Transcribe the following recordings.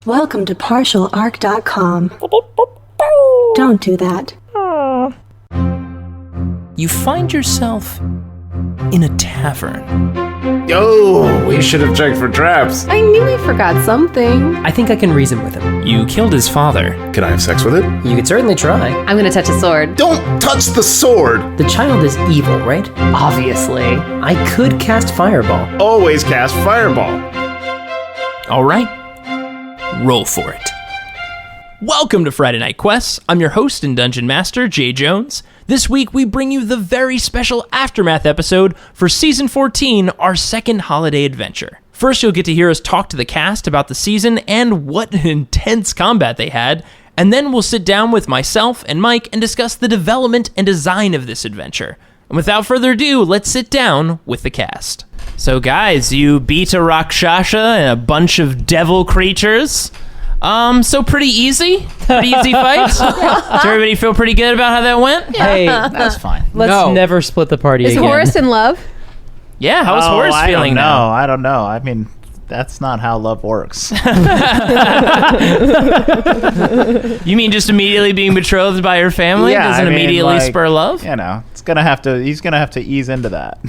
Welcome to partialarc.com. Don't do that. You find yourself in a tavern. Yo, we should have checked for traps. I knew he forgot something. I think I can reason with him. You killed his father. Can I have sex with it? You could certainly try. I'm gonna touch a sword. Don't touch the sword! The child is evil, right? Obviously. I could cast Fireball. Always cast Fireball. All right, roll for it. Welcome to Friday Night Quests. I'm your host and Dungeon Master, Jay Jones. This week, we bring you the very special Aftermath episode for Season 14, our second holiday adventure. First, you'll get to hear us talk to the cast about the season and what intense combat they had, and then we'll sit down with myself and Mike and discuss the development and design of this adventure. And without further ado, let's sit down with the cast. So guys, you beat a Rakshasa and a bunch of devil creatures. So pretty easy fight. Does everybody feel pretty good about how that went? Hey, That's fine. let's never split the party Is again. Horace in love? Yeah, how's Horace feeling now? I don't know. I mean, that's not how love works. You mean just immediately being betrothed by your family doesn't immediately spur love? You know, he's gonna have to ease into that.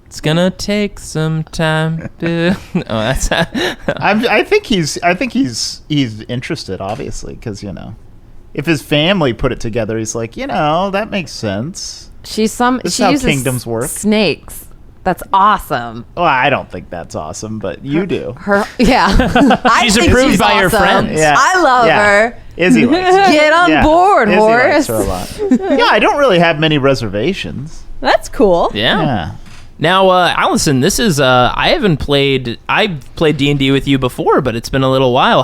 It's gonna take some time to... Oh, that's... I think he's interested, obviously, because if his family put it together, he's like, that makes sense. She This is how uses kingdoms work. snakes. That's awesome. Well, I don't think that's awesome, but you do. She's approved by your friends. Yeah. I love her. Izzy likes her. Get on board, Izzy Horace. likes her a lot. Yeah, I don't really have many reservations. That's cool. Yeah. Now, Allison, this is, I've played D&D with you before, but it's been a little while.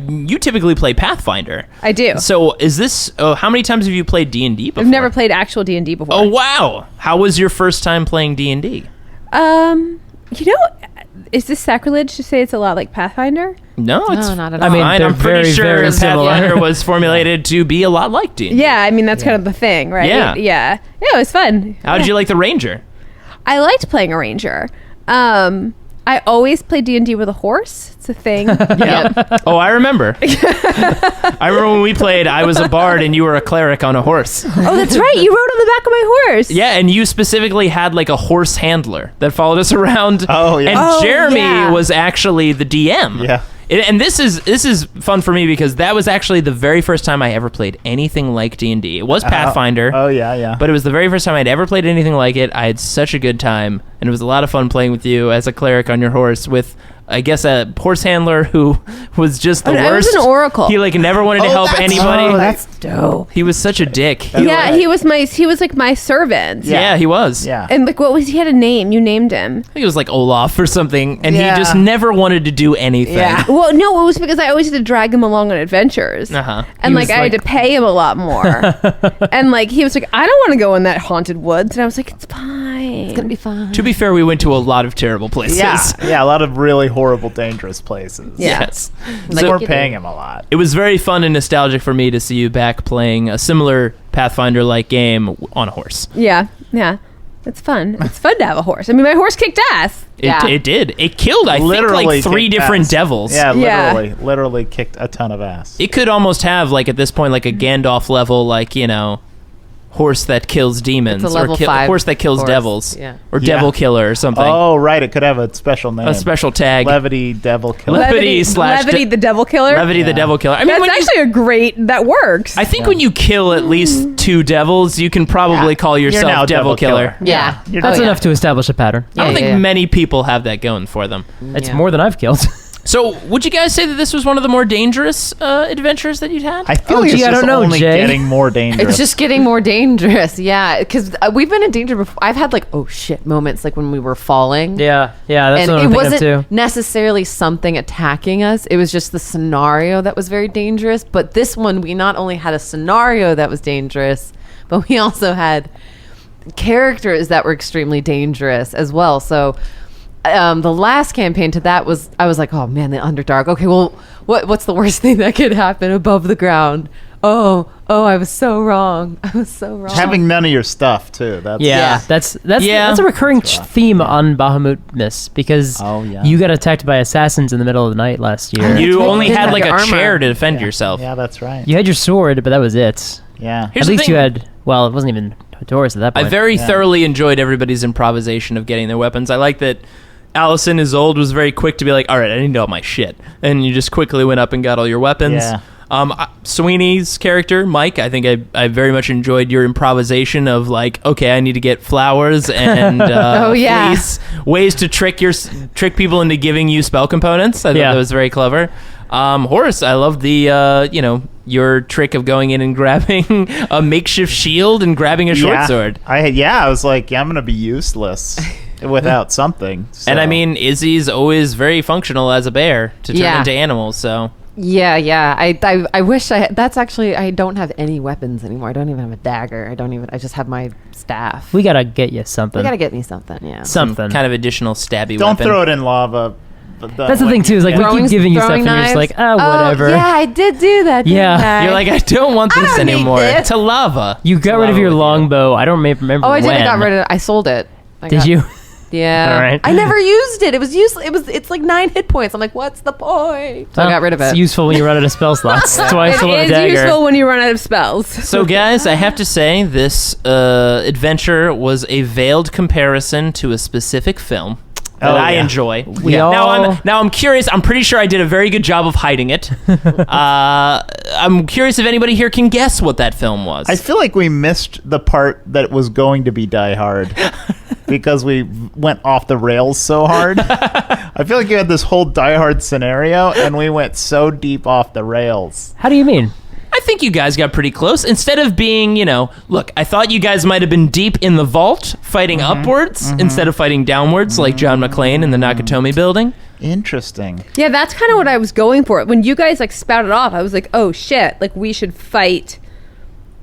You typically play Pathfinder. I do. So is this, how many times have you played D&D before? I've never played actual D&D before. Oh, wow. How was your first time playing D&D? Is this sacrilege to say it's a lot like Pathfinder? No, it's not at all. I mean, fine. they're I'm pretty very, sure very similar. Pathfinder was formulated to be a lot like D&D. Yeah, I mean, that's kind of the thing, right? Yeah. Yeah, it was fun. How did you like the Ranger? I liked playing a ranger. I always play D&D with a horse. It's a thing. Yeah. Oh, I remember. I remember when we played, I was a bard and you were a cleric on a horse. Oh, that's right. You rode on the back of my horse. Yeah, and you specifically had like a horse handler that followed us around. Oh, yeah. And Oh, Jeremy yeah. was actually the DM. Yeah. And this is fun for me because that was actually the very first time I ever played anything like D&D. It was Pathfinder. Oh, yeah. But it was the very first time I'd ever played anything like it. I had such a good time, and it was a lot of fun playing with you as a cleric on your horse with, I guess, a horse handler who was just the worst. I was an oracle. He never wanted to help anybody. Oh, that's dope. He was such a dick. Yeah, he was like my servant. Yeah, he was. Yeah. And what was he had a name? You named him. I think it was like Olaf or something, and Yeah. he just never wanted to do anything. Yeah. Well, no, it was because I always had to drag him along on adventures. Uh-huh. And He was I had to pay him a lot more. And he was like, I don't want to go in that haunted woods. And I was like, it's fine. It's gonna be fun. To be fair, we went to a lot of terrible places. Yeah, a lot of really horrible, dangerous places. Yeah. Yes. Like So we're paying him a lot. it was very fun and nostalgic for me to see you back playing a similar Pathfinder-like game on a horse. Yeah. It's fun. It's fun to have a horse. I mean, my horse kicked ass. It did. It killed, I think, like 3 kicked different ass. devils. Yeah, Yeah. literally kicked a ton of ass. It could almost have, at this point, a Gandalf level, horse that kills demons. It's a level or 5 horse that kills horse. devils. Yeah. Or Yeah. devil killer or something. Oh, right. It could have a special name. A special tag. Levity Devil Killer. Levity slash Levity the devil killer. Levity the Yeah. devil killer. I mean, That's actually that works. I think when you kill at least 2 devils, you can probably call You're yourself now devil killer. Yeah. That's enough to establish a pattern. I don't think many people have that going for them. It's more than I've killed. So, would you guys say that this was one of the more dangerous adventures that you'd had? I feel Oh, like gee, it's I just don't know, only Jay. getting more dangerous. It's just getting more dangerous. Yeah, because we've been in danger before. I've had oh shit moments when we were falling. Yeah, that's And what it I'm thinking wasn't too. necessarily something attacking us. It was just the scenario that was very dangerous. But this one, we not only had a scenario that was dangerous, but we also had characters that were extremely dangerous as well. So the last campaign to that was, I was like, oh man, the Underdark. Okay, well, what's the worst thing that could happen above the ground? Oh, Oh, I was so wrong. I was so wrong. Having none of your stuff too. That's Yeah. That's Yeah. a recurring theme on Bahamutmas because Oh, yeah. you got attacked by assassins in the middle of the night last year. You right. only You didn't had have like your a armor. chair to defend yourself. Yeah, that's right. You had your sword, but that was it. Yeah. Here's At the least thing. you had. Well, it wasn't even Taurus at that I point. very thoroughly enjoyed everybody's improvisation of getting their weapons. I like that Alison Ysolde was very quick to be like, all right, I need all my shit. And you just quickly went up and got all your weapons. Yeah. Sweeney's character, Mike, I think I very much enjoyed your improvisation of like, okay, I need to get flowers and Oh, yeah. fleece, ways to trick people into giving you spell components. I thought Yeah. that was very clever. Horace, I loved the your trick of going in and grabbing a makeshift shield and grabbing a short sword. I was like, I'm gonna be useless without something. So. And I mean, Izzy's always very functional as a bear to turn Yeah. into animals. So Yeah. I wish I. That's actually. I don't have any weapons anymore. I don't even have a dagger. I just have my staff. We gotta get you something. We gotta get me something. Yeah. something. kind of additional stabby don't weapon. throw it in lava. But That's the thing too. Is like we keep giving you stuff, and you're just like, whatever. Oh, yeah, I did do that. Didn't Yeah. I? You're like, I don't want I this don't need anymore. this. To lava. You got rid of your longbow. I don't remember. Oh, I did. when. I got rid of it. I sold it. Did you? Yeah. All right. I never used it. It was useless. It's like 9 hit points. I'm like, what's the point? So I got rid of it. It's useful when you run out of spell slots. That's why I still have a It is dagger. useful when you run out of spells. So, guys, I have to say this adventure was a veiled comparison to a specific film that I enjoy. Now I'm curious. I'm pretty sure I did a very good job of hiding it. I'm curious if anybody here can guess what that film was. I feel like we missed the part that was going to be Die Hard because we went off the rails so hard. I feel like you had this whole Die Hard scenario, and we went so deep off the rails. How do you mean? I think you guys got pretty close. Instead of being, look, I thought you guys might have been deep in the vault, fighting upwards instead of fighting downwards, like John McClane in the Nakatomi building. Interesting. Yeah, that's kind of what I was going for. When you guys like spouted off, I was like, oh shit, like we should fight.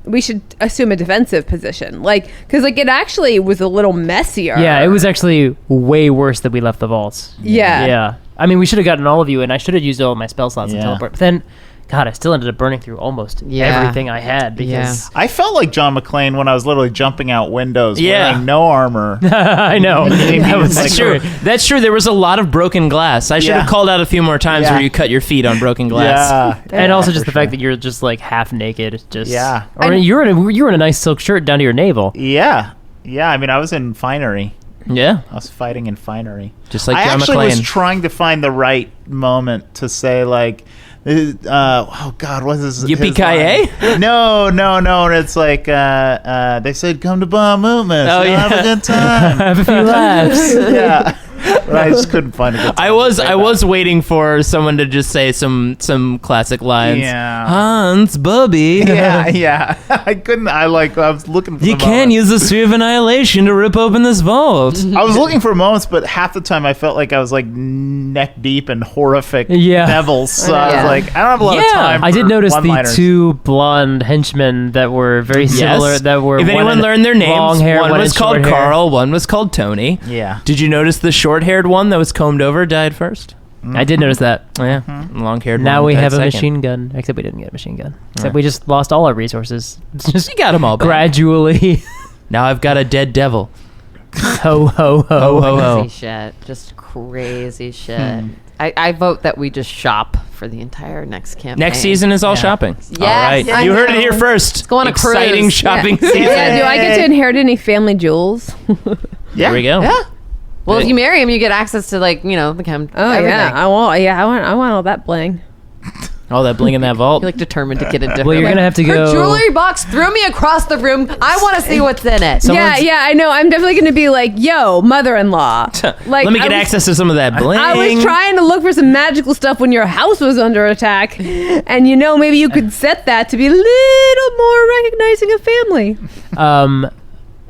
We should assume a defensive position. Like, because like it actually was a little messier. Yeah, it was actually way worse that we left the vaults. Yeah. Yeah. I mean, we should have gotten all of you, and I should have used all my spell slots and Yeah. teleport. But then, God, I still ended up burning through almost everything I had because I felt like John McClane when I was literally jumping out windows Yeah. wearing no armor. I know. That was That's true. That's true. There was a lot of broken glass. I should have Yeah. called out a few more times Yeah. where you cut your feet on broken glass. Yeah. And also just for the fact sure. that you're just like half naked, just Yeah. Or you were in a nice silk shirt down to your navel. Yeah. I mean, I was in finery. Yeah. I was fighting in finery. Just like I John actually was McClane. trying to find the right moment to say like, oh God, what is his Yippee-ki-yay? line? No. And it's like they said, "Come to Bahamutmas. Oh, yeah. Have a good time." Have a few laughs. Yeah, but I just couldn't find a good time. I was waiting for someone to just say some classic lines. Yeah. Hans, Bubby. Yeah. I couldn't. I was looking for. You the can moment. use the Sphere of Annihilation to rip open this vault. I was looking for moments, but half the time I felt like I was like neck deep in horrific Yeah. devils. So I was Yeah. like, I don't have a lot of Yeah. time. I did for notice the one-liners. 2 blonde henchmen that were very similar. Yes. That were if one anyone had learned their names, long hair, one was had called short hair. Carl, one was called Tony. Yeah. Did you notice the short-haired one that was combed over died first? I did notice that. Yeah, long-haired. Now one we died have a second. machine gun, except we didn't get a machine gun. Except we just lost all our resources. It's just You got them all back. gradually. Now I've got a dead devil. Ho ho ho. Ho ho ho. Crazy shit. Just crazy shit. I vote that we just shop for the entire next campaign. Next season is all shopping. Yes, all right, I you heard it know. here first. go on a Exciting cruise. shopping Yeah. season. Yeah, do I get to inherit any family jewels? Here we go. Yeah. Well, if you marry him, you get access to the Oh everything. yeah, I want all that bling. All that bling in that vault. You're like determined to get a different. Well, you're gonna have to Her go. jewelry box threw me across the room. I want to see what's in it. Yeah, I know. I'm definitely going to be like, yo, mother-in-law. Like, Let me get access to some of that bling. I was trying to look for some magical stuff when your house was under attack, and maybe you could set that to be a little more recognizing of family.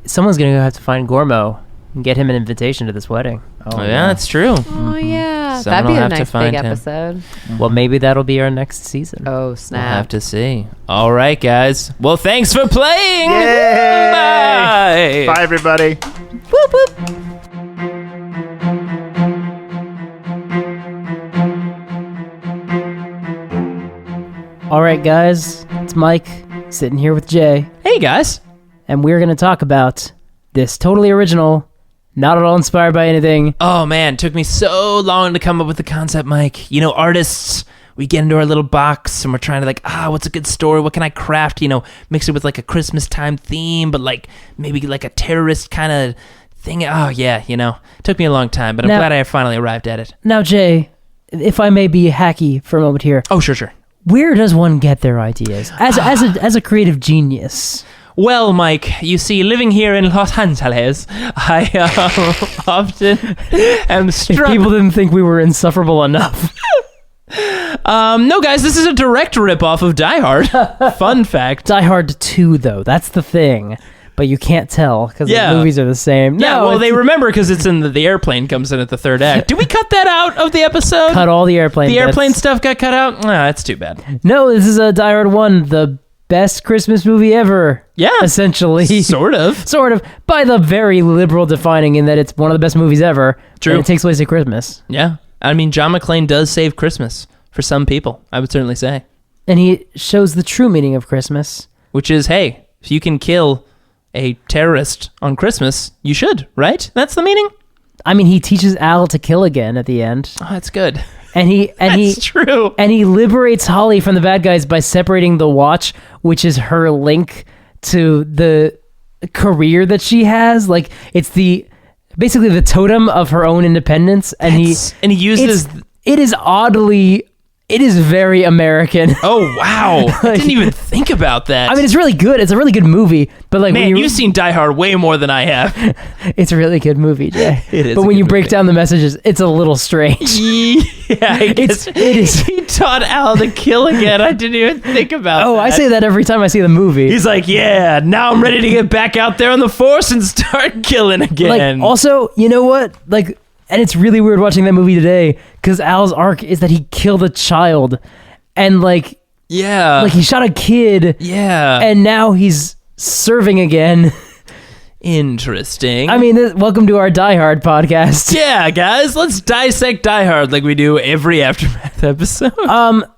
Someone's gonna have to find Gormo and get him an invitation to this wedding. Oh, yeah, that's true. Oh yeah, Someone that'd be will a have to nice find big him. episode. Well, maybe that'll be our next season. Oh We'll snap! have to see. All right, guys. Well, thanks for playing. Yay! Bye. Bye, everybody. Whoop whoop. All right, guys. It's Mike sitting here with Jay, Hey, guys. and we're going to talk about this totally original, not at all inspired by anything. Oh, man, took me so long to come up with the concept, Mike. You know, artists, we get into our little box and we're trying to what's a good story? What can I craft? You know, mix it with like a Christmas time theme, but like maybe like a terrorist kind of thing. Oh, yeah, you know, took me a long time, but I'm glad I finally arrived at it. Now, Jay, if I may be hacky for a moment here. Oh, sure. Where does one get their ideas as a creative genius? Well, Mike, you see, living here in Los Angeles, I often am If struck. people didn't think we were insufferable enough. No, guys, this is a direct ripoff of Die Hard. Fun fact. Die Hard 2, though, that's the thing. But you can't tell because Yeah. the movies are the same. Yeah, No, well, they it's- remember because it's in the airplane comes in at the third act. Did we cut that out of the episode? cut all the airplane The bits. airplane stuff got cut out? Ah, that's too bad. No, this is a Die Hard 1, the best Christmas movie ever. Yeah. Essentially. Sort of. Sort of. By the very liberal defining in that it's one of the best movies ever. True. And it takes place at Christmas. Yeah. I mean, John McClane does save Christmas for some people, I would certainly say. And he shows the true meaning of Christmas. Which is, hey, if you can kill a terrorist on Christmas, you should, right? That's the meaning? I mean, he teaches Al to kill again at the end. Oh, that's good. And That's true. And he liberates Holly from the bad guys by separating the watch, which is her link to the career that she has. Like, it's basically the totem of her own independence. And he uses... it is very American. Oh, wow. I didn't even think about that. I mean, it's really good. It's a really good movie. But like, man, you've seen Die Hard way more than I have. It's a really good movie, Jay. It is But a when good you break movie. down the messages, it's a little strange. Yeah, I guess it is. He taught Al to kill again. I didn't even think about that. Oh, I say that every time I see the movie. He's like, yeah, now I'm ready to get back out there on the force and start killing again. Like, also, you know what? Like, and it's really weird watching that movie today because Al's arc is that he killed a child, and like he shot a kid, and now he's serving again. Interesting. I mean, welcome to our Die Hard podcast. Yeah, guys, let's dissect Die Hard like we do every Aftermath episode.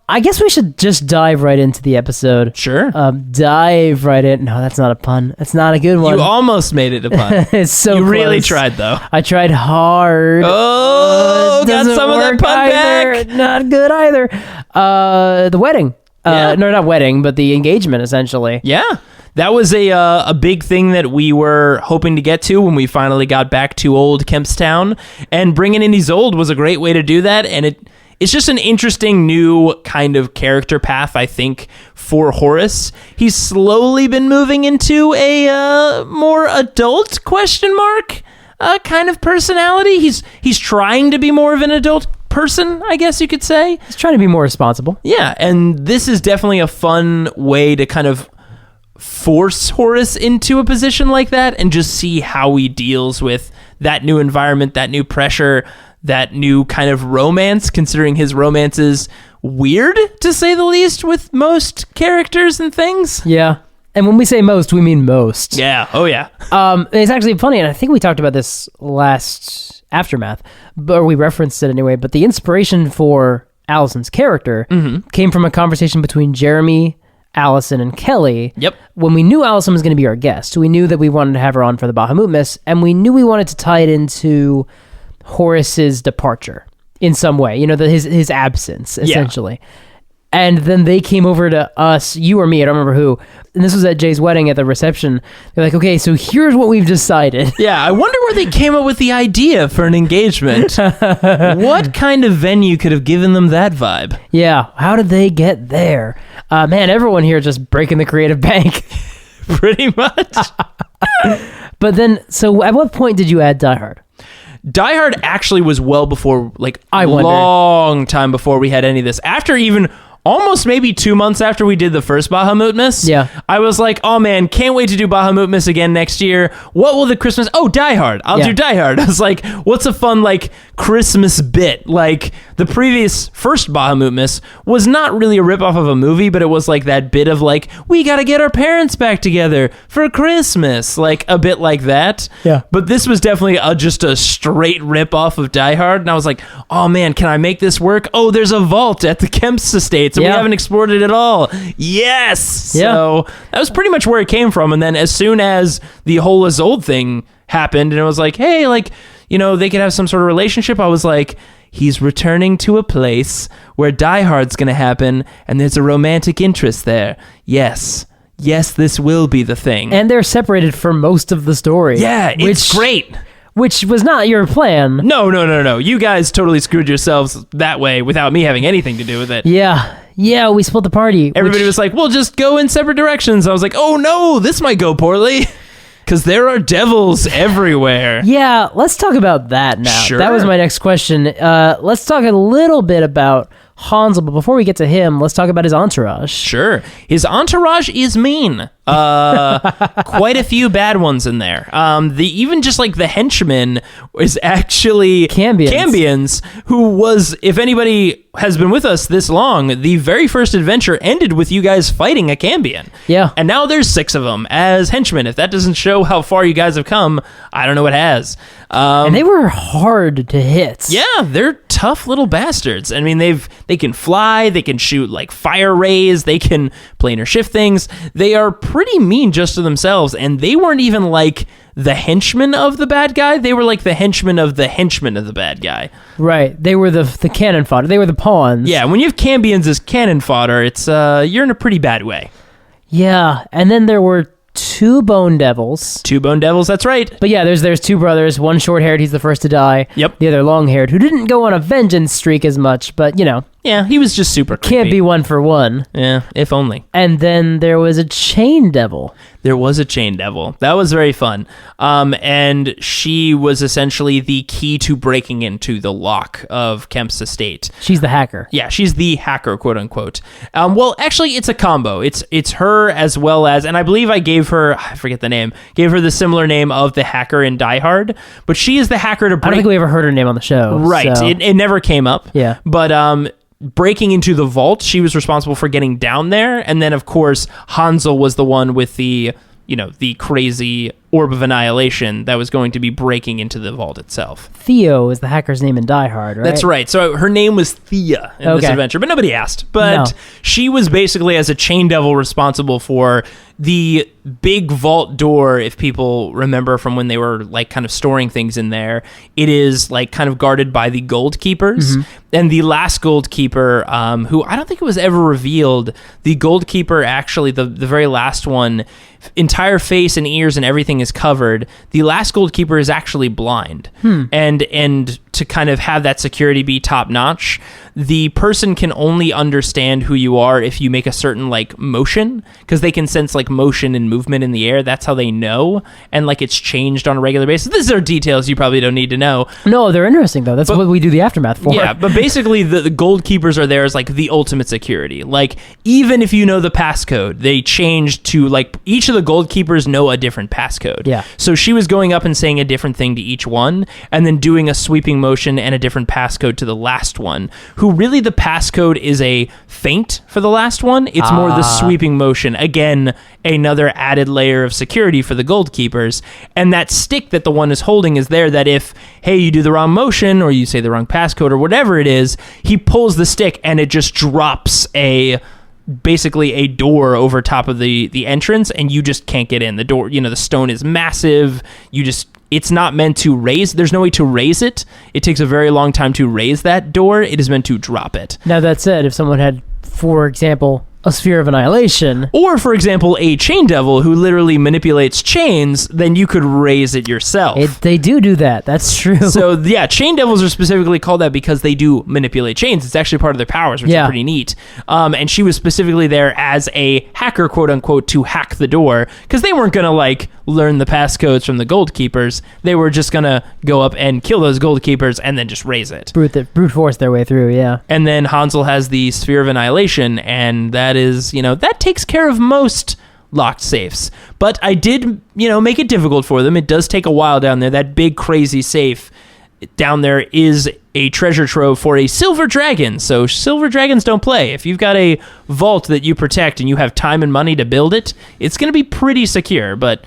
I guess we should just dive right into the episode. Sure. Dive right in. No, that's not a pun. That's not a good one. You almost made it a pun. It's so You really close. tried, though. I tried hard. Oh, It got doesn't some of that work pun either. back. Not good either. The wedding. Yeah. No, not wedding, but the engagement, essentially. Yeah. That was a big thing that we were hoping to get to when we finally got back to old Kempstown. And bringing in Ysolde was a great way to do that. And it's just an interesting new kind of character path, I think, for Horace. He's slowly been moving into a more adult kind of personality. He's trying to be more of an adult person, I guess you could say. He's trying to be more responsible. Yeah, and this is definitely a fun way to kind of force Horace into a position like that and just see how he deals with that new environment, that new pressure, that new kind of romance, considering his romance is weird, to say the least, with most characters and things. Yeah. And when we say most, we mean most. Yeah. Oh, yeah. It's actually funny, and I think we talked about this last Aftermath, or we referenced it anyway, but the inspiration for Allison's character came from a conversation between Jeremy, Allison, and Kelly. Yep. When we knew Allison was going to be our guest, we knew that we wanted to have her on for the Bahamutmas, and we knew we wanted to tie it into Horace's departure in some way, you know, his absence, essentially. Yeah. And then they came over to us, you or me, I don't remember who, and this was at Jay's wedding at the reception. They're like, okay, so here's what we've decided. Yeah, I wonder where they came up with the idea for an engagement. What kind of venue could have given them that vibe? Yeah, how did they get there? Man, everyone here just breaking the creative bank. Pretty much. But then, so at what point did you add Die Hard? Die Hard actually was well before, like, I wonder. long time before we had any of this. After even almost maybe 2 months after we did the first Bahamutmas, yeah, I was like, oh man, can't wait to do Bahamutmas again next year. What will the Christmas... Oh, Die Hard. I'll do Die Hard. I was like, what's a fun, like, Christmas bit? Like, the previous first Bahamutmas was not really a ripoff of a movie, but it was like that bit of like, we gotta get our parents back together for Christmas. Like, a bit like that. Yeah. But this was definitely just a straight ripoff of Die Hard, and I was like, oh man, can I make this work? Oh, there's a vault at the Kemp's estate, and we Yeah. haven't explored it at all. Yes! Yeah. So that was pretty much where it came from. And then as soon as the whole Ysolde thing happened, and it was like, hey, like, you know, they could have some sort of relationship, I was like, he's returning to a place where Die Hard's going to happen, and there's a romantic interest there. Yes, this will be the thing. And they're separated for most of the story. Yeah, it's great. Which was not your plan. No. You guys totally screwed yourselves that way without me having anything to do with it. Yeah, we split the party. Everybody was like, we'll just go in separate directions. I was like, oh no, this might go poorly. Because there are devils everywhere. Yeah, let's talk about that now. Sure. That was my next question. Let's talk a little bit about Hansel, but before we get to him, let's talk about his entourage. Sure. His entourage is mean. Quite a few bad ones in there. Even just like the henchman is actually Cambions, who was, if anybody has been with us this long, the very first adventure ended with you guys fighting a Cambion. Yeah. And now there's 6 of them as henchmen. If that doesn't show how far you guys have come, I don't know what has. And they were hard to hit. Yeah, they're tough little bastards. I mean, they can fly, they can shoot like fire rays, they can planar shift things. They are pretty mean just to themselves, and they weren't even like the henchmen of the bad guy. They were like the henchmen of the bad guy. Right. They were the cannon fodder. They were the pawns. Yeah, when you have Cambions as cannon fodder, it's you're in a pretty bad way. Yeah, and then there were 2 bone devils. 2 bone devils, that's right. But yeah, there's 2 brothers. One short-haired, he's the first to die. Yep. The other long-haired, who didn't go on a vengeance streak as much, but, you know. Yeah, he was just super creepy. Can't be 1 for 1. Yeah, if only. And then there was a chain devil. There was a chain devil. That was very fun. And she was essentially the key to breaking into the lock of Kemp's estate. She's the hacker. Yeah, she's the hacker, quote unquote. Well, actually, it's a combo. It's her as well as, and I believe I gave her, I forget the name, gave her the similar name of the hacker in Die Hard, but she is the hacker to break. I don't think we ever heard her name on the show. Right. So. It never came up. Yeah. But breaking into the vault, she was responsible for getting down there, and then of course Hansel was the one with the crazy orb of annihilation that was going to be breaking into the vault itself. Theo is the hacker's name in Die Hard, right? That's right. So her name was Thea in this adventure, but nobody asked. But she was basically, as a chain devil, responsible for the big vault door. If people remember from when they were like kind of storing things in there, it is like kind of guarded by the gold keepers. Mm-hmm. And the last gold keeper, who I don't think it was ever revealed, the gold keeper actually, the very last one, entire face and ears and everything is covered. The last gold keeper is actually blind. And to kind of have that security be top notch, the person can only understand who you are if you make a certain like motion, because they can sense like motion and movement in the air. That's how they know, and like it's changed on a regular basis. These are details you probably don't need to know. No, they're interesting though. That's what we do the aftermath for. Yeah, but basically the gold keepers are there as like the ultimate security. Like even if you know the passcode, they changed to like each of the gold keepers know a different passcode. Yeah. So she was going up and saying a different thing to each one, and then doing a sweeping motion and a different passcode to the last one, who really the passcode is a feint for the last one. It's more the sweeping motion. Again, another added layer of security for the gold keepers. And that stick that the one is holding is there that if, hey, you do the wrong motion or you say the wrong passcode or whatever it is, he pulls the stick and it just drops basically a door over top of the entrance, and you just can't get in. The door, the stone is massive. It's not meant to raise. There's no way to raise it. It takes a very long time to raise that door. It is meant to drop it. Now, that said, if someone had, for example, a sphere of annihilation, or for example a chain devil who literally manipulates chains, then you could raise it yourself. They do that. That's true. So yeah, chain devils are specifically called that because they do manipulate chains. It's actually part of their powers, which is pretty neat. And she was specifically there as a hacker, quote unquote, to hack the door, because they weren't gonna like learn the passcodes from the gold keepers. They were just gonna go up and kill those gold keepers and then just raise it. Brute force their way through. Yeah. And then Hansel has the sphere of annihilation, and that is, that takes care of most locked safes. But I did, make it difficult for them. It does take a while down there. That big crazy safe down there is a treasure trove for a silver dragon. So silver dragons don't play. If you've got a vault that you protect and you have time and money to build it, it's going to be pretty secure. But,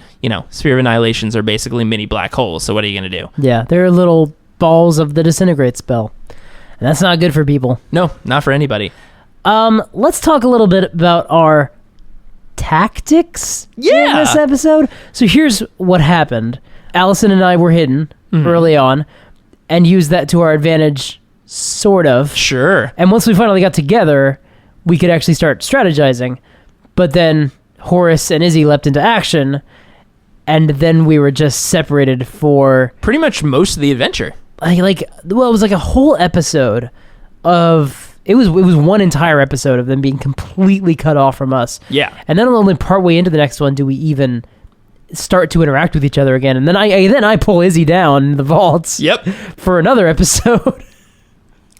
sphere of annihilations are basically mini black holes. So what are you going to do? Yeah, they're little balls of the disintegrate spell. And that's not good for people. No, not for anybody. Let's talk a little bit about our tactics in Yeah. this episode. So here's what happened. Allison and I were hidden early on and used that to our advantage, sort of. Sure. And once we finally got together, we could actually start strategizing. But then Horace and Izzy leapt into action, and then we were just separated for Pretty much most of the adventure. it was like a whole episode of it was one entire episode of them being completely cut off from us. Yeah. And then only partway into the next one do we even start to interact with each other again. And then I pull Izzy down in the vaults. Yep. For another episode.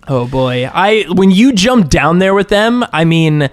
Oh boy. When you jump down there with them, I mean,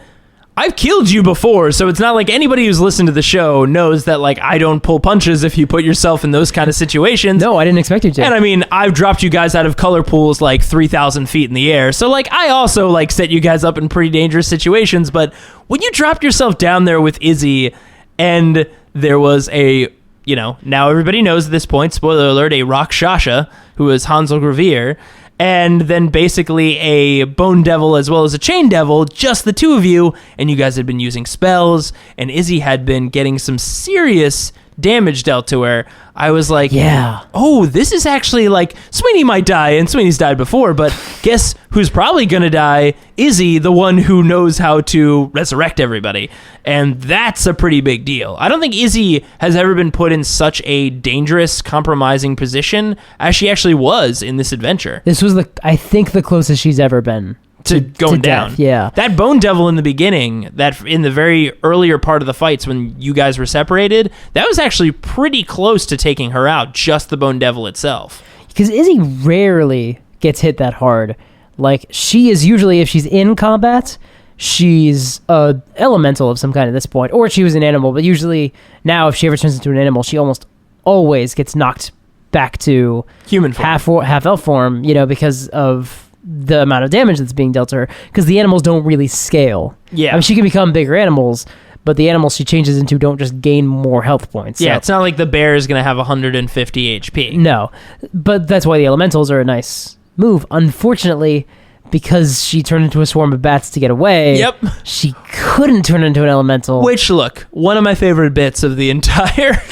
I've killed you before, so it's not like anybody who's listened to the show knows that, like, I don't pull punches if you put yourself in those kind of situations. No, I didn't expect you to. And I mean, I've dropped you guys out of color pools like 3,000 feet in the air. So, like, I also, like, set you guys up in pretty dangerous situations. But when you dropped yourself down there with Izzy, and there was now everybody knows at this point, spoiler alert, a Rakshasha, who was Hansel Gravier, and then basically a bone devil as well as a chain devil, just the two of you, and you guys had been using spells, and Izzy had been getting some serious damage dealt to her. I was like, Yeah. oh, this is actually like, Sweeney might die, and Sweeney's died before, but guess who's probably gonna die? Izzy, the one who knows how to resurrect everybody. And that's a pretty big deal. I don't think Izzy has ever been put in such a dangerous, compromising position as she actually was in this adventure. This was I think the closest she's ever been To going down. death, yeah. That bone devil in the beginning, that in the very earlier part of the fights when you guys were separated, that was actually pretty close to taking her out, just the bone devil itself. Because Izzy rarely gets hit that hard. Like, she is usually, if she's in combat, she's a elemental of some kind at this point, or she was an animal, but usually now if she ever turns into an animal, she almost always gets knocked back to Human form. half elf form, because of the amount of damage that's being dealt to her, because the animals don't really scale. Yeah. I mean, she can become bigger animals, but the animals she changes into don't just gain more health points. Yeah, So- it's not like the bear is going to have 150 HP. no, but that's why the elementals are a nice move. Unfortunately, because she turned into a swarm of bats to get away, Yep. she couldn't turn into an elemental. Which, look, one of my favorite bits of the entire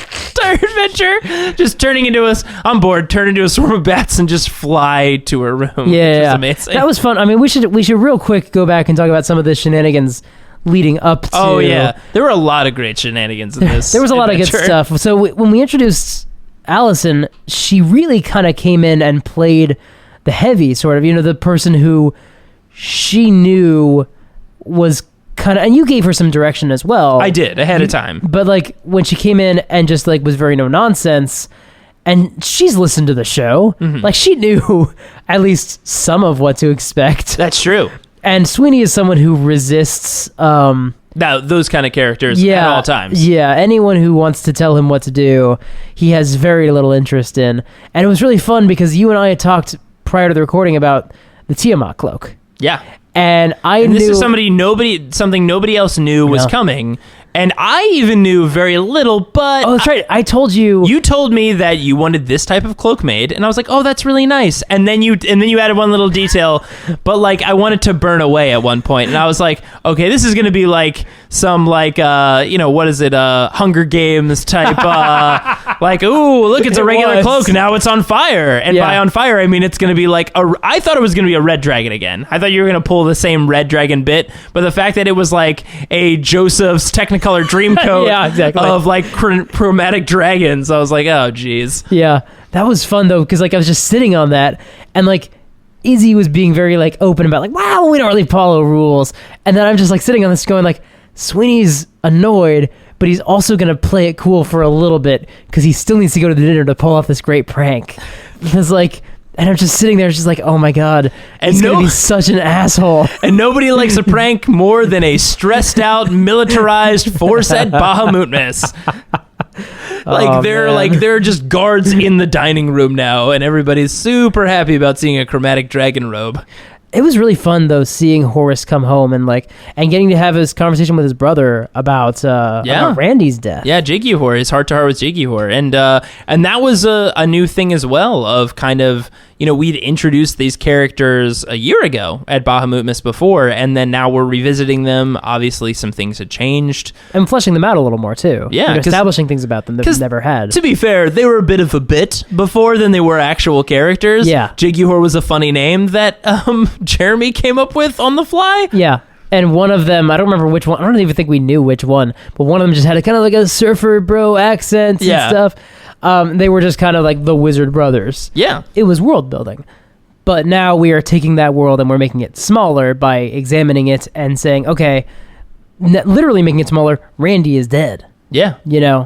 adventure, just turning into I'm bored, turn into a swarm of bats and just fly to her room. Which is amazing. That was fun. I mean, we should real quick go back and talk about some of the shenanigans leading up to. Oh yeah, there were a lot of great shenanigans in this. There was a lot of adventure. good stuff. So when we introduced Allison, she really kind of came in and played the heavy, sort of, the person who she knew was kind of, and you gave her some direction as well. I did ahead of time. But like when she came in and just like was very no nonsense, and she's listened to the show, like she knew at least some of what to expect. That's true. And Sweeney is someone who resists Now, those kind of characters at all times. Yeah, anyone who wants to tell him what to do, he has very little interest in. And it was really fun because you and I had talked prior to the recording about the Tiamat cloak. Yeah. And I knew This is something nobody else knew was No. coming. And I even knew very little, but Oh, that's right. I told you. you told me that you wanted this type of cloak made, and I was like, "Oh, that's really nice." And then you added one little detail, but like I wanted to burn away at one point, and I was like, "Okay, this is going to be like some like what is it? Hunger Games type like, ooh, look, it's a regular was. cloak. Now it's on fire." And Yeah. by on fire, I mean it's going to be like I thought it was going to be a red dragon again. I thought you were going to pull the same red dragon bit, but the fact that it was like a Joseph's Technicolor Dreamcoat Yeah, exactly. of like chromatic dragons, I was like, oh geez. Yeah, that was fun though, because like I was just sitting on that, and like Izzy was being very like open about like, wow, we don't really follow rules, and then I'm just like sitting on this going like, Sweeney's annoyed, but he's also gonna play it cool for a little bit because he still needs to go to the dinner to pull off this great prank. Because like, and I'm just sitting there just like, oh my god, And he's gonna no- be such an asshole. And nobody likes a prank more than a stressed out, militarized, foreset Bahamutmas. Oh, man. There are just guards in the dining room now, and everybody's super happy about seeing a chromatic dragon robe. It was really fun though, seeing Horace come home and getting to have his conversation with his brother about Randy's death. Yeah, Jiggyhor, his heart to heart with Jiggyhor, and that was a new thing as well of kind of we'd introduced these characters a year ago at Bahamutmas before, and then now we're revisiting them. Obviously, some things had changed. And fleshing them out a little more, too. Yeah. Establishing things about them that we've never had. To be fair, they were a bit of a bit before than they were actual characters. Yeah. Jiggyhor was a funny name that Jeremy came up with on the fly. Yeah. And one of them, I don't remember which one. I don't even think we knew which one. But one of them just had a kind of like a surfer bro accent and stuff. They were just kind of like the Wizard Brothers. Yeah. It was world building. But now we are taking that world and we're making it smaller by examining it and saying, okay, literally making it smaller, Randy is dead. Yeah.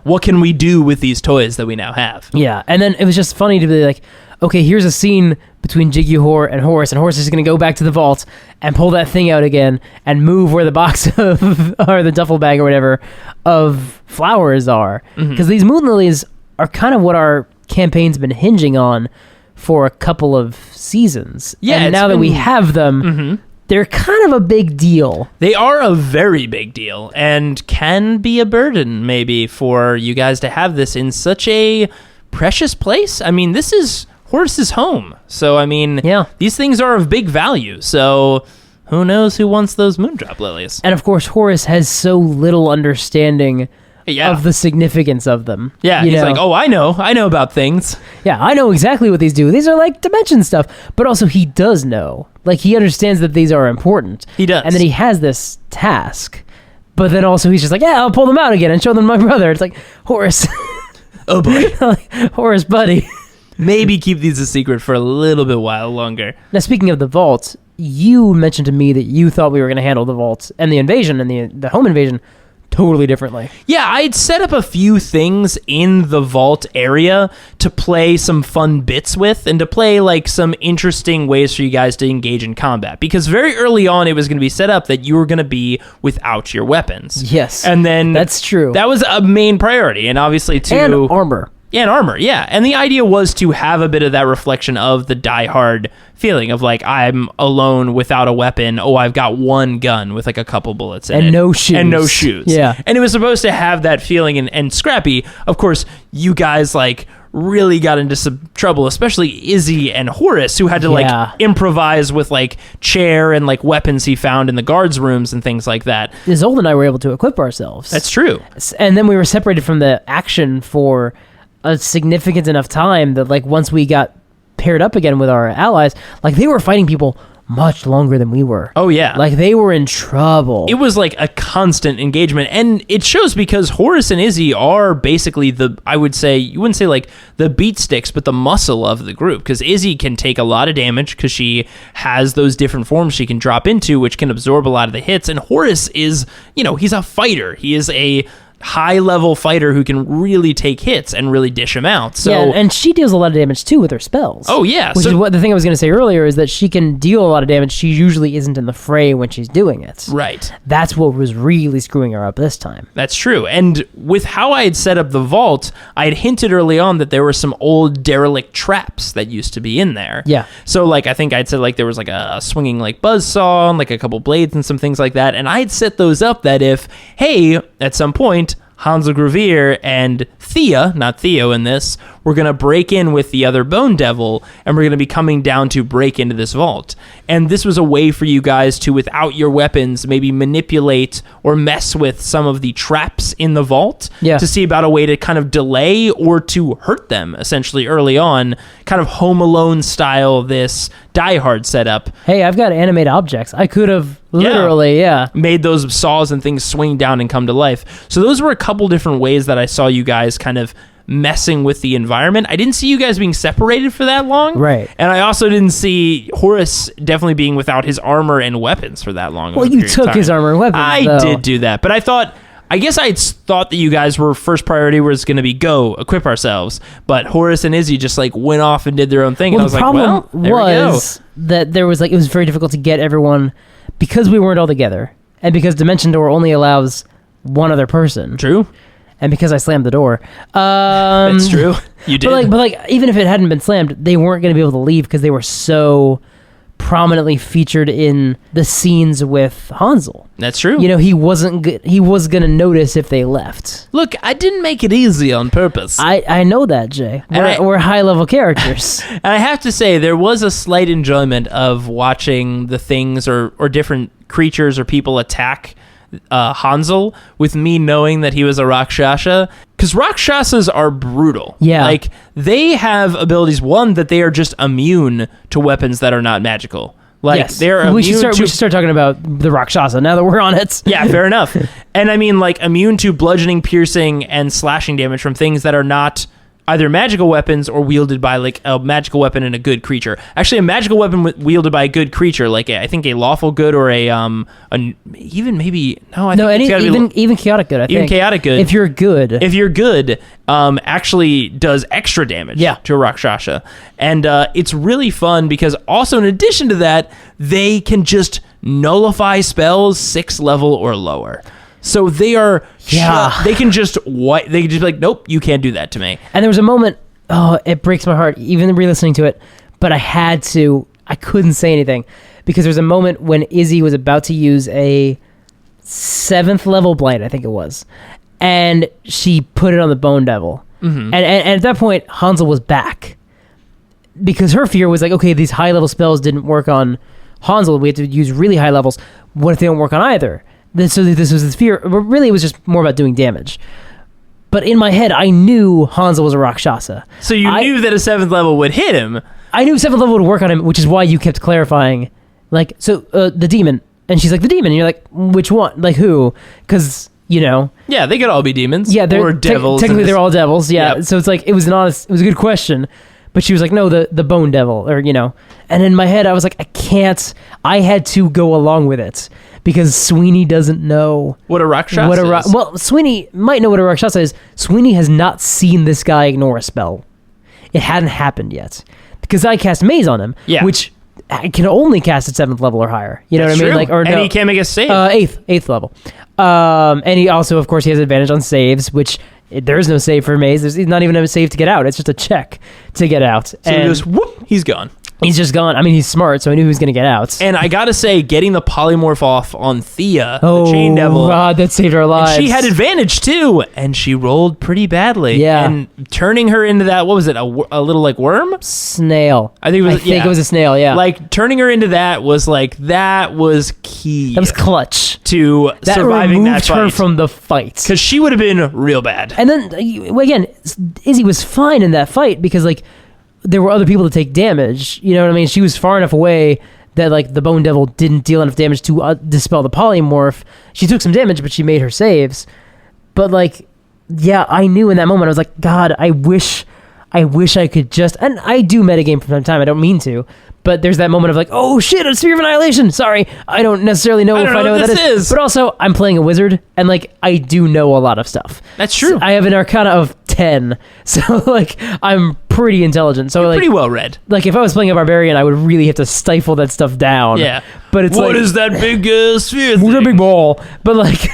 What can we do with these toys that we now have? Yeah. And then it was just funny to be like, okay, here's a scene between Jiggyhor and Horace is going to go back to the vault and pull that thing out again and move where the box of, or the duffel bag or whatever, of flowers are. Because these moon lilies are kind of what our campaign's been hinging on for a couple of seasons. Yeah. And now that we have them, they're kind of a big deal. They are a very big deal and can be a burden maybe for you guys to have this in such a precious place. I mean, this is Horace's home. So, I mean, these things are of big value. So, who knows who wants those moondrop lilies? And, of course, Horace has so little understanding of the significance of them. Yeah, he's like, oh, I know about things. Yeah, I know exactly what these do. These are like dimension stuff. But also, he does know. Like, he understands that these are important. He does. And then he has this task. But then also, he's just like, yeah, I'll pull them out again and show them to my brother. It's like, Horace. Oh, boy. Horace, buddy. Maybe keep these a secret for a little bit while longer. Now, speaking of the vault, you mentioned to me that you thought we were going to handle the vault and the invasion and the home invasion totally differently. Yeah, I'd set up a few things in the vault area to play some fun bits with and to play like some interesting ways for you guys to engage in combat. Because very early on, it was going to be set up that you were going to be without your weapons. Yes. And then that's true. That was a main priority. And obviously and armor. Yeah, and armor, yeah. And the idea was to have a bit of that reflection of the die-hard feeling of like, I'm alone without a weapon. Oh, I've got one gun with like a couple bullets in it. And no shoes. And no shoes. Yeah. And it was supposed to have that feeling. And Scrappy, of course, you guys like really got into some trouble, especially Izzy and Horace, who had to like improvise with like chair and like weapons he found in the guards' rooms and things like that. Ysolde and I were able to equip ourselves. That's true. And then we were separated from the action for a significant enough time that like once we got paired up again with our allies, like they were fighting people much longer than we were. Oh yeah. Like they were in trouble. It was like a constant engagement, and it shows because Horace and Izzy are basically I would say, you wouldn't say like the beat sticks, but the muscle of the group, because Izzy can take a lot of damage because she has those different forms she can drop into, which can absorb a lot of the hits, and Horace is, he's a fighter. He is a high-level fighter who can really take hits and really dish them out. So, yeah, and she deals a lot of damage too with her spells. Oh yeah, which is what the thing I was going to say earlier is that she can deal a lot of damage. She usually isn't in the fray when she's doing it. Right. That's what was really screwing her up this time. That's true. And with how I had set up the vault, I had hinted early on that there were some old derelict traps that used to be in there. Yeah. So like I think I'd said like there was like a swinging like buzzsaw and like a couple blades and some things like that. And I had set those up that if, hey, at some point, Hansel Gravir and Thea, not Theo in this, we're going to break in with the other Bone Devil, and we're going to be coming down to break into this vault. And this was a way for you guys to, without your weapons, maybe manipulate or mess with some of the traps in the vault to see about a way to kind of delay or to hurt them, essentially, early on, kind of Home Alone style, this Die Hard setup. Hey, I've got animate objects. I could have literally, made those saws and things swing down and come to life. So those were a couple different ways that I saw you guys kind of messing with the environment. I didn't see you guys being separated for that long. Right. And I also didn't see Horace definitely being without his armor and weapons for that long. Well, you took his armor and weapons, I did do that, but I guess I thought that you guys were first priority was going to be go equip ourselves, but Horace and Izzy just like went off and did their own thing. Well, and I was the problem like, well, there was that there was like, it was very difficult to get everyone because we weren't all together and because Dimension Door only allows one other person. True. And because I slammed the door. That's true. You did. But like, even if it hadn't been slammed, they weren't going to be able to leave because they were so prominently featured in the scenes with Hansel. That's true. You know, he wasn't he was going to notice if they left. Look, I didn't make it easy on purpose. I know that, Jay. We're high-level characters. And I have to say, there was a slight enjoyment of watching the things or different creatures or people attack Hansel with me knowing that he was a Rakshasa, because Rakshasas are brutal. Yeah. Like, they have abilities, one, that they are just immune to weapons that are not magical. Like, yes. they're immune we should start talking about the Rakshasa now that we're on it. Yeah, fair enough. And I mean, like, immune to bludgeoning, piercing, and slashing damage from things that are not either magical weapons or wielded by, like, a magical weapon and a good creature. Actually, a magical weapon wielded by a good creature, like I think a lawful good or even maybe even chaotic good. I think even chaotic good. If you're good, actually does extra damage to a Rakshasa, and it's really fun because also in addition to that, they can just nullify spells 6th level or lower. So they are, they can just be like, nope, you can't do that to me. And there was a moment, it breaks my heart, even re-listening to it, but I couldn't say anything, because there was a moment when Izzy was about to use a 7th level blight, I think it was, and she put it on the Bone Devil. Mm-hmm. And at that point, Hansel was back, because her fear was like, okay, these high-level spells didn't work on Hansel, we had to use really high levels. What if they don't work on either? So this was his fear. But really, it was just more about doing damage. But in my head, I knew Hansel was a Rakshasa. So you knew that a 7th level would hit him. I knew 7th level would work on him, which is why you kept clarifying. Like, so the demon. And she's like, the demon. And you're like, which one? Like, who? Because, you know. Yeah, they could all be demons. Yeah, or devils. Technically, they're all devils. Yeah. Yep. So it's like, it was a good question. But she was like, no, the Bone Devil, or, you know. And in my head, I was like, I had to go along with it. Because Sweeney doesn't know what a Rakshasa is. Well, Sweeney might know what a Rakshasa is. Sweeney has not seen this guy ignore a spell. It hadn't happened yet. Because I cast Maze on him, which I can only cast at 7th level or higher. You know what I mean? Like, and he can't make a save. 8th level. And he also, of course, he has advantage on saves, which there is no save for Maze. There's not even a save to get out. It's just a check to get out. So he goes, whoop, he's gone. He's just gone. I mean, he's smart, so I knew he was going to get out. And I gotta say, getting the polymorph off on Thea, the Chain Devil. Oh, God, that saved our lives. And she had advantage, too, and she rolled pretty badly. Yeah. And turning her into that, what was it, a little, like, worm? Snail. I think it was a snail, yeah. Like, turning her into that was, like, that was key. That was clutch. To surviving that fight. That removed her from the fight. Because she would have been real bad. And then, again, Izzy was fine in that fight because, like, there were other people to take damage. You know what I mean? She was far enough away that, like, the Bone Devil didn't deal enough damage to dispel the polymorph. She took some damage, but she made her saves. But, like, yeah, I knew in that moment, I was like, God, I wish I could just... And I do metagame from time to time. I don't mean to. But there's that moment of like, oh shit, a Sphere of Annihilation. Sorry, I don't necessarily know if I know what that is. But also, I'm playing a wizard, and like, I do know a lot of stuff. That's true. So I have an Arcana of 10, so like, I'm pretty intelligent. So you're like, pretty well read. Like, if I was playing a barbarian, I would really have to stifle that stuff down. Yeah. But it's what is that big sphere thing? What's a big ball? But like,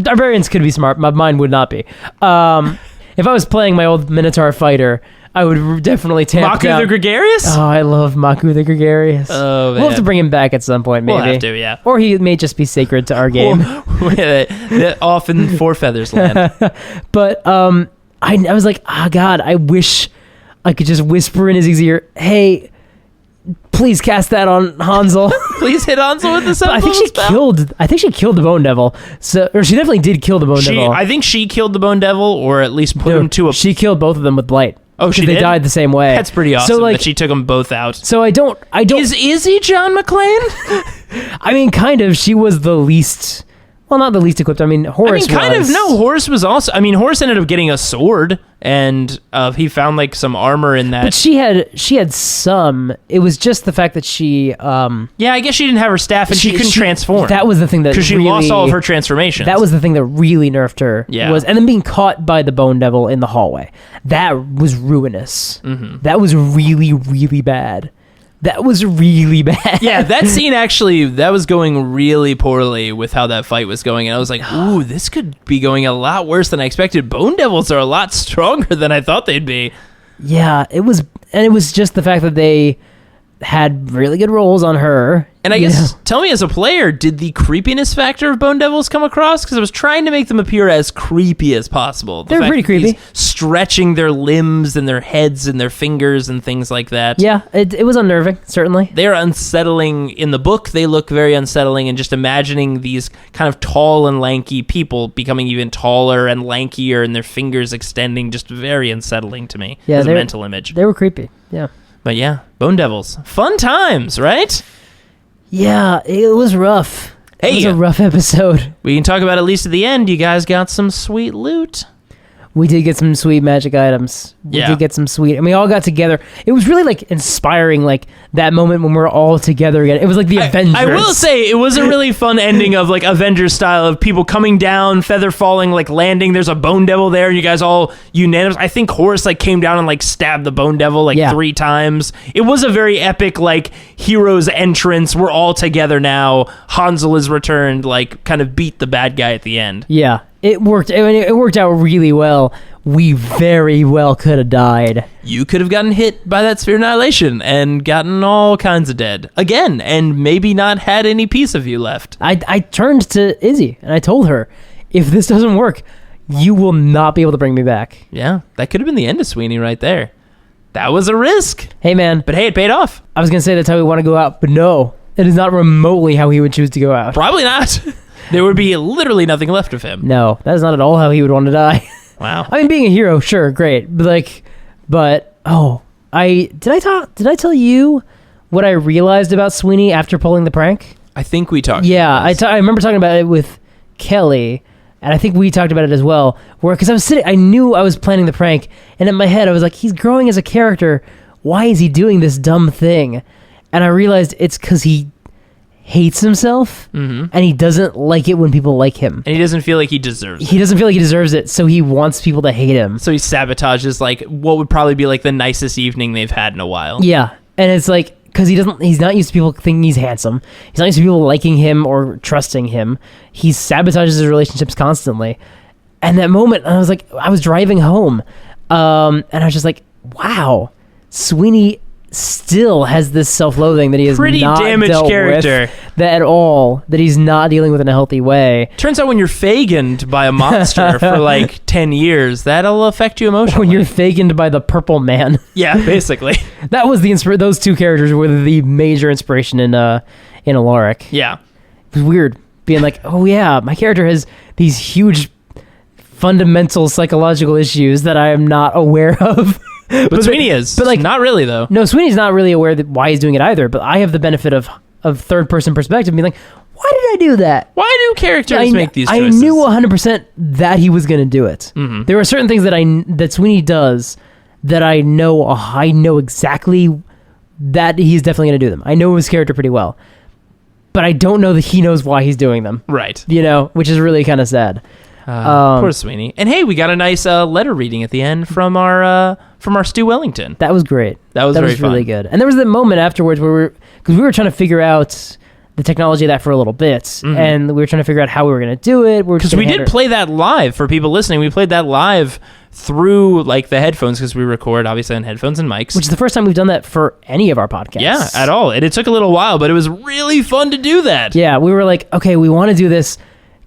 barbarians could be smart. Mine would not be. If I was playing my old Minotaur fighter, I would definitely tamp down. Maku the Gregarious? Oh, I love Maku the Gregarious. Oh, man. We'll have to bring him back at some point, maybe. We'll have to, yeah. Or he may just be sacred to our game. Off in Four Feathers land. But I was like, God, I wish I could just whisper in his ear, hey, please cast that on Hansel. Please hit Hansel with the 7th I think she killed the Bone Devil. Or she definitely did kill the Bone Devil. I think she killed the Bone Devil, or at least put him to a... She killed both of them with Blight. Oh, she did? They died the same way. That's pretty awesome that she took them both out. So I don't... Is Izzy John McClane? I mean, kind of. She was the least... Well, not the least equipped. I mean, Horace was. No, Horace was also... I mean, Horace ended up getting a sword, and he found, like, some armor in that. But she had some... It was just the fact that she... yeah, I guess she didn't have her staff, and she couldn't transform. That was the thing that because she lost all of her transformations. That was the thing that really nerfed her. Yeah. And then being caught by the Bone Devil in the hallway. That was ruinous. Mm-hmm. That was really, really bad. That was really bad. Yeah, that scene actually, that was going really poorly with how that fight was going. And I was like, ooh, this could be going a lot worse than I expected. Bone Devils are a lot stronger than I thought they'd be. Yeah, it was. And it was just the fact that they had really good rolls on her. And I guess, tell me as a player, did the creepiness factor of Bone Devils come across? Because I was trying to make them appear as creepy as possible. They're pretty creepy. Stretching their limbs and their heads and their fingers and things like that. Yeah, it was unnerving, certainly. They're unsettling. In the book, they look very unsettling, and just imagining these kind of tall and lanky people becoming even taller and lankier and their fingers extending, just very unsettling to me as a mental image. They were creepy, yeah. But yeah, Bone Devils. Fun times, right? Yeah, it was rough. Hey, it was a rough episode. We can talk about at least at the end. You guys got some sweet loot. We did get some sweet magic items. We did get some sweet, and we all got together. It was really like inspiring, like that moment when we're all together again. It was like the Avengers. I will say it was a really fun ending of like Avengers style of people coming down, feather falling, like landing. There's a Bone Devil there, and you guys all unanimous. I think Horace like came down and like stabbed the Bone Devil like 3 times. It was a very epic like hero's entrance. We're all together now. Hansel is returned. Like kind of beat the bad guy at the end. Yeah. It worked. It worked out really well. We very well could have died. You could have gotten hit by that sphere of annihilation and gotten all kinds of dead again, and maybe not had any piece of you left. I turned to Izzy and I told her, if this doesn't work, you will not be able to bring me back. Yeah, that could have been the end of Sweeney right there. That was a risk. Hey, man. But hey, it paid off. I was going to say that's how we want to go out, but no. It is not remotely how he would choose to go out. Probably not. There would be literally nothing left of him. No, that is not at all how he would want to die. Wow. I mean, being a hero, sure, great. But did I tell you what I realized about Sweeney after pulling the prank? I think we talked about this. I remember talking about it with Kelly, and I think we talked about it as well, because I knew I was planning the prank, and in my head I was like, he's growing as a character. Why is he doing this dumb thing? And I realized it's because he hates himself, and he doesn't like it when people like him. And he doesn't feel like he deserves it. He doesn't feel like he deserves it, so he wants people to hate him. So he sabotages like what would probably be like the nicest evening they've had in a while. Yeah, and it's like, because he's not used to people thinking he's handsome. He's not used to people liking him or trusting him. He sabotages his relationships constantly. And that moment, I was like, I was driving home, and I was just like, wow, Sweeney still has this self-loathing that he has pretty not damaged dealt character with that at all, that he's not dealing with in a healthy way. Turns out when you're faganed by a monster for like 10 years, that'll affect you emotionally. When you're faganed by the purple man. Yeah, basically. That was those two characters were the major inspiration in Alaric. Yeah. It was weird being like, oh yeah, my character has these huge fundamental psychological issues that I am not aware of. But Sweeney is. But like, not really though. No, Sweeney's not really aware that why he's doing it either. But I have the benefit of third person perspective, being like, why did I do that? Why do characters make these choices? I knew 100% that he was going to do it. Mm-hmm. There are certain things that Sweeney does that I know exactly that he's definitely going to do them. I know his character pretty well, but I don't know that he knows why he's doing them. Right. Which is really kind of sad. Poor Sweeney. And hey, we got a nice letter reading at the end from our Stu Wellington. That was great. That was very really fun. good. And there was that moment afterwards where we were trying to figure out the technology of that for a little bit, and we were trying to figure out how we were going to do it. Because we did play that live for people listening. We played that live through like the headphones, because we record obviously on headphones and mics. Which is the first time we've done that for any of our podcasts. Yeah, at all. And it took a little while, but it was really fun to do that. Yeah, we were like, okay, we want to do this.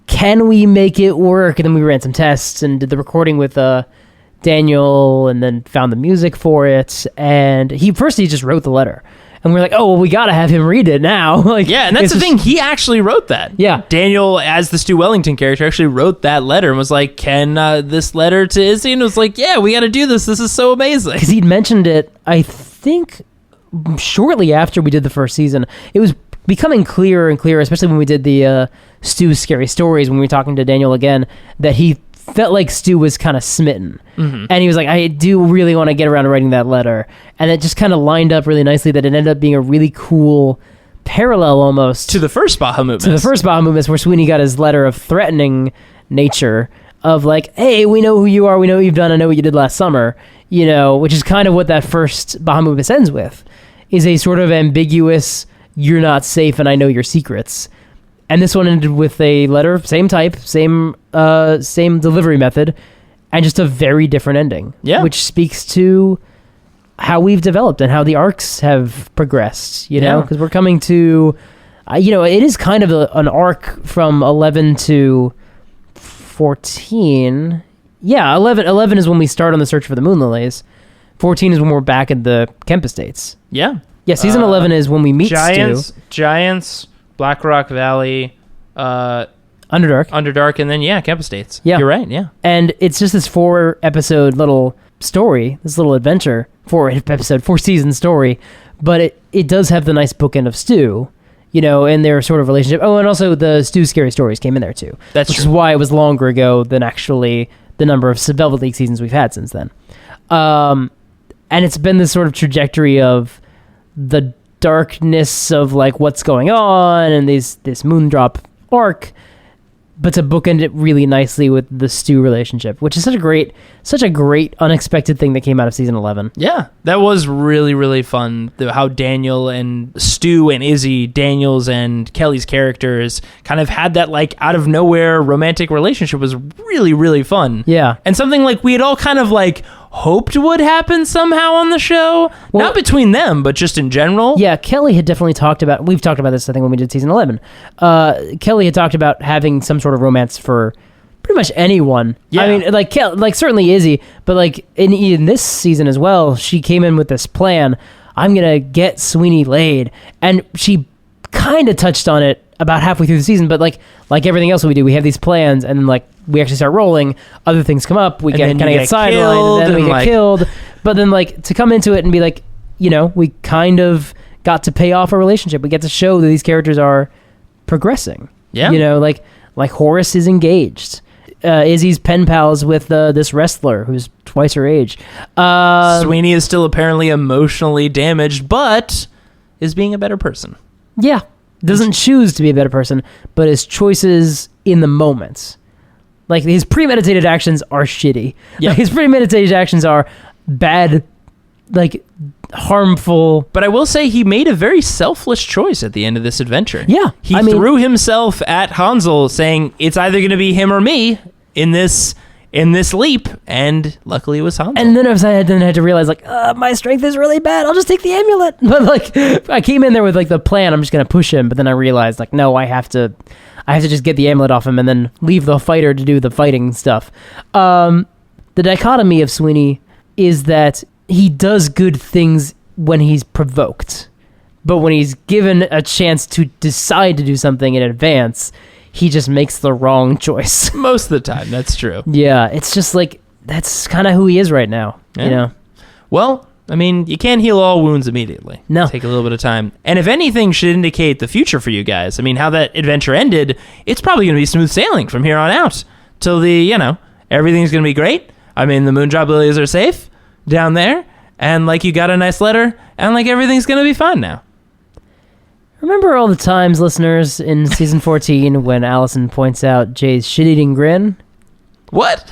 Can we make it work? And then we ran some tests and did the recording with Daniel, and then found the music for it. And he just wrote the letter. And we're like, oh, well, we got to have him read it now. Yeah, and that's the thing. He actually wrote that. Yeah. Daniel, as the Stu Wellington character, actually wrote that letter and was like, can this letter to Izzy? And was like, yeah, we got to do this. This is so amazing. Because he'd mentioned it, I think, shortly after we did the first season. It was becoming clearer and clearer, especially when we did the Stu's Scary Stories, when we were talking to Daniel again, that he felt like Stu was kind of smitten. Mm-hmm. And he was like, I do really want to get around to writing that letter. And it just kind of lined up really nicely that it ended up being a really cool parallel almost. To the first Bahamutmas. To the first Bahamutmas, where Sweeney got his letter of threatening nature of like, hey, we know who you are, we know what you've done, I know what you did last summer, which is kind of what that first Bahamutmas ends with, is a sort of ambiguous, you're not safe and I know your secrets. And this one ended with a letter, same type, same delivery method, and just a very different ending. Yeah. Which speaks to how we've developed and how the arcs have progressed, you know, because we're coming to, it is kind of an arc from 11 to 14. Yeah, 11 is when we start on the search for the moon lilies. 14 is when we're back at the Kemp Estates. Yeah. Yeah, season 11 is when we meet Giants, Black Rock Valley, Underdark, and then Kemp Estates. Yeah. You're right, yeah. And it's just this 4-episode little story, this little adventure, 4-season story, but it does have the nice bookend of Stu, and their sort of relationship. Oh, and also the Stu Scary Stories came in there too. Which is why it was longer ago than actually the number of Velvet League seasons we've had since then. And it's been this sort of trajectory of the darkness of like what's going on and this Moondrop arc, but to bookend it really nicely with the Stu relationship, which is such a great unexpected thing that came out of season 11. Yeah, that was really, really fun. How Daniel and Stu and Izzy, Daniel's and Kelly's characters kind of had that like out of nowhere romantic relationship was really, really fun. Yeah. And something like we had all kind of like hoped would happen somehow on the show. Well, not between them, but just in general. Yeah, Kelly had definitely we've talked about this, I think, when we did season 11. Kelly had talked about having some sort of romance for pretty much anyone. Yeah. I mean, like certainly Izzy, but like in this season as well, she came in with this plan. I'm going to get Sweeney laid. And she kind of touched on it about halfway through the season, but like everything else we do, we have these plans, and then like we actually start rolling, other things come up, we get sidelined, and then we get killed. But then like to come into it and be like, we kind of got to pay off a relationship. We get to show that these characters are progressing. Yeah. Like Horace is engaged. Izzy's pen pals with this wrestler who's twice her age. Sweeney is still apparently emotionally damaged, but is being a better person. Yeah. Doesn't choose to be a better person, but his choices in the moments. Like, his premeditated actions are shitty. Yeah. Like, his premeditated actions are bad, like, harmful. But I will say he made a very selfless choice at the end of this adventure. Yeah. He threw himself at Hansel saying, it's either going to be him or me in this leap, and luckily it was Hansel. And then I had to realize, like, my strength is really bad. I'll just take the amulet. But like, I came in there with like the plan. I'm just gonna push him. But then I realized, like, no, I have to just get the amulet off him and then leave the fighter to do the fighting stuff. The dichotomy of Sweeney is that he does good things when he's provoked, but when he's given a chance to decide to do something in advance, he just makes the wrong choice. Most of the time, that's true. Yeah, it's just like, that's kind of who he is right now, Well, I mean, you can't heal all wounds immediately. No. Take a little bit of time. And if anything should indicate the future for you guys, I mean, how that adventure ended, it's probably going to be smooth sailing from here on out till everything's going to be great. I mean, the Moondrop lilies are safe down there, and like you got a nice letter, and like everything's going to be fine now. Remember all the times, listeners, in season 14 when Alison points out Jay's shit-eating grin? What?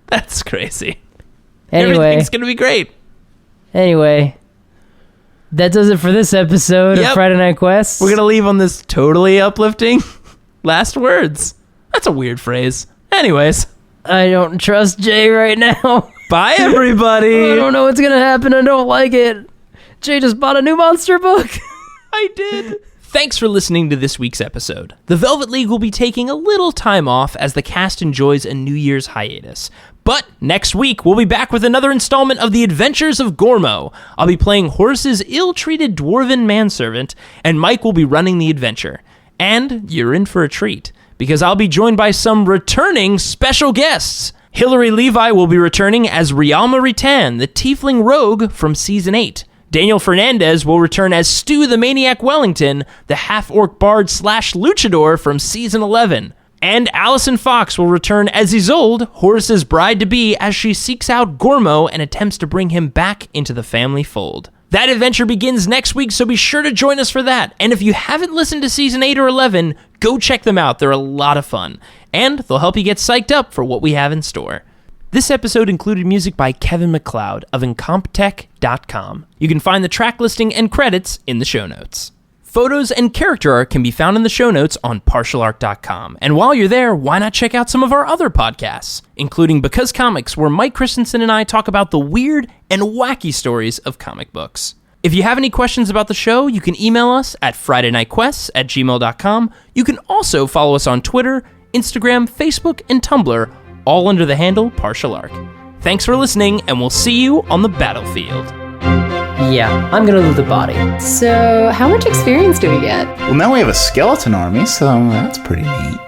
That's crazy. Anyway, everything's going to be great. Anyway, that does it for this episode of Friday Night Quest. We're going to leave on this totally uplifting last words. That's a weird phrase. Anyways. I don't trust Jay right now. Bye, everybody. I don't know what's going to happen. I don't like it. Jay just bought a new monster book. I did. Thanks for listening to this week's episode. The Velvet League will be taking a little time off as the cast enjoys a New Year's hiatus. But next week, we'll be back with another installment of The Adventures of Gormo. I'll be playing Horace's ill-treated dwarven manservant, and Mike will be running the adventure. And you're in for a treat, because I'll be joined by some returning special guests. Hilary Levi will be returning as Rialma Ritan, the tiefling rogue from Season 8. Daniel Fernandez will return as Stu the Maniac Wellington, the half-orc bard / luchador from Season 11. And Alison Fox will return as Ysolde, Horace's bride-to-be, as she seeks out Gormo and attempts to bring him back into the family fold. That adventure begins next week, so be sure to join us for that. And if you haven't listened to Season 8 or 11, go check them out. They're a lot of fun. And they'll help you get psyched up for what we have in store. This episode included music by Kevin MacLeod of Incomptech.com. You can find the track listing and credits in the show notes. Photos and character art can be found in the show notes on partialarc.com. And while you're there, why not check out some of our other podcasts, including Because Comics, where Mike Christensen and I talk about the weird and wacky stories of comic books. If you have any questions about the show, you can email us at FridayNightQuests@gmail.com. You can also follow us on Twitter, Instagram, Facebook, and Tumblr, all under the handle Partial Arc. Thanks for listening, and we'll see you on the battlefield. Yeah, I'm gonna loot the body. So, how much experience do we get? Well, now we have a skeleton army, so that's pretty neat.